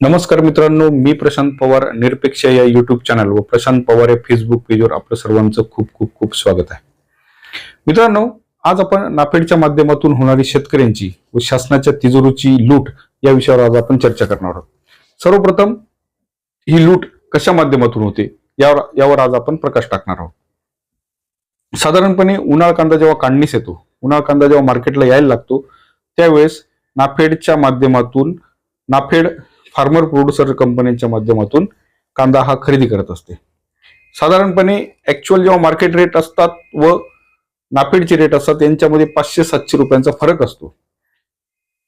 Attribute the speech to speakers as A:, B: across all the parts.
A: नमस्कार मित्रांनो, मी प्रशांत पवार निरपेक्ष या युट्यूब चॅनल व प्रशांत पवार या फेसबुक पेजवर आपलं सर्वांचं खूप खूप खूप स्वागत आहे. मित्रांनो, आज आपण नाफेडच्या माध्यमातून होणारी शेतकऱ्यांची व शासनाच्या तिजोरीची लूट या विषयावर आज आपण चर्चा करणार आहोत. सर्वप्रथम ही लूट कशा माध्यमातून होते यावर आज आपण प्रकाश टाकणार आहोत. साधारणपणे उन्हाळ कांदा जेव्हा काढणीस येतो, उन्हाळ कांदा जेव्हा मार्केटला यायला लागतो, त्यावेळेस नाफेडच्या माध्यमातून नाफेड फार्मर प्रोड्युसर कंपन्यांच्या माध्यमातून कांदा हा खरेदी करत असते. साधारणपणे ऍक्च्युअल जेव्हा मार्केट रेट असतात व नाफेडचे रेट असतात यांच्यामध्ये 500-700 रुपयांचा फरक असतो.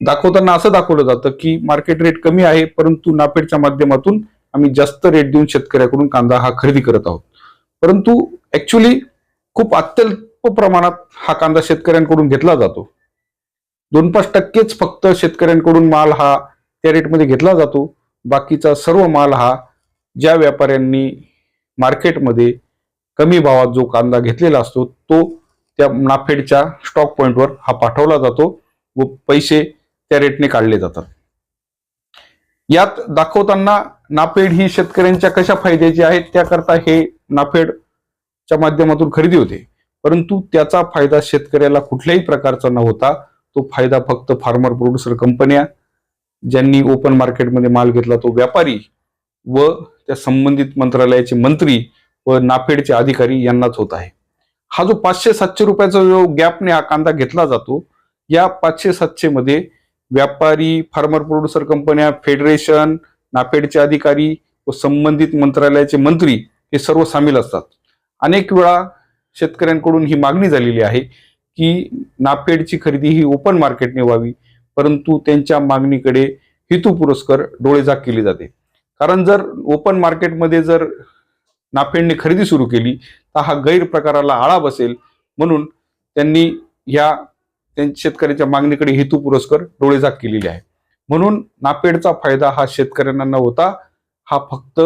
A: दाखवताना असं दाखवलं जातं की मार्केट रेट कमी आहे, परंतु नाफेडच्या माध्यमातून आम्ही जास्त रेट देऊन शेतकऱ्याकडून कांदा हा खरेदी करत आहोत. परंतु ऍक्च्युअली खूप अत्यल्प प्रमाणात हा कांदा शेतकऱ्यांकडून घेतला जातो. 2-5% फक्त शेतकऱ्यांकडून माल हा त्या रेटमध्ये घेतला जातो. बाकीचा सर्व माल हा ज्या व्यापाऱ्यांनी मार्केटमध्ये कमी भावात जो कांदा घेतलेला असतो तो त्या नाफेडच्या स्टॉक पॉइंटवर हा पाठवला जातो व पैसे त्या रेटने काढले जातात. यात दाखवताना नाफेड ही शेतकऱ्यांच्या कशा फायद्याची आहे त्याकरता हे नाफेडच्या माध्यमातून खरेदी होते, परंतु त्याचा फायदा शेतकऱ्याला कुठल्याही प्रकारचा न होता तो फायदा फक्त फार्मर प्रोड्युसर कंपन्या, ज्यांनी ओपन मार्केटमध्ये माल घेतला तो व्यापारी व त्या संबंधित मंत्रालयाचे मंत्री व नाफेडचे अधिकारी यांनाच होत आहे. हा जो 500-700 रुपयाचा जो गॅपने हा कांदा घेतला जातो, या 500-700 मध्ये व्यापारी, फार्मर प्रोड्युसर कंपन्या, फेडरेशन, नाफेडचे अधिकारी व संबंधित मंत्रालयाचे मंत्री हे सर्व सामील असतात. अनेक वेळा शेतकऱ्यांकडून ही मागणी झालेली आहे की नाफेडची खरेदी ही ओपन मार्केटने व्हावी, परंतु त्यांच्या मागणीकडे हेतुपुरस्सर डोळेझाक केली जाते. कारण जर ओपन मार्केटमध्ये जर नाफेडने खरेदी सुरू केली तर हा गैरप्रकाराला आळा बसेल, म्हणून त्यांनी शेतकऱ्याच्या मागणीकडे हेतुपुरस्सर डोळेझाक केलेली आहे. म्हणून नाफेडचा फायदा हा शेतकऱ्यांना न होता हा फक्त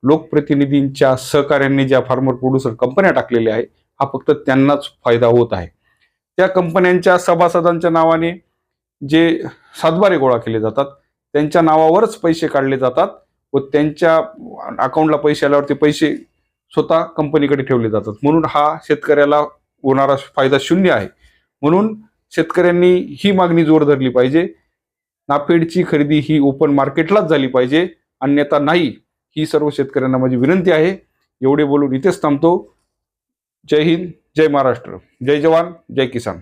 A: लोकप्रतिनिधींच्या सहकार्याने ज्या फार्मर प्रोड्युसर कंपन्या टाकलेल्या आहे हा फक्त त्यांनाच फायदा होत आहे. त्या कंपन्यांच्या सभासदांच्या नावाने जे सातबारे गोळा केले जातात त्यांच्या नावावरच पैसे काढले जातात व त्यांच्या अकाउंटला पैसे आल्यावर ते पैसे स्वतः कंपनीकडे ठेवले जातात. म्हणून हा शेतकऱ्याला होणारा फायदा शून्य आहे. म्हणून शेतकऱ्यांनी ही मागणी जोर धरली पाहिजे, नाफेडची खरेदी ही ओपन मार्केटलाच झाली पाहिजे, अन्यथा नाही. ही सर्व शेतकऱ्यांना माझी विनंती आहे. एवढे बोलून इथेच थांबतो. जय हिंद, जय महाराष्ट्र, जय जवान, जय किसान.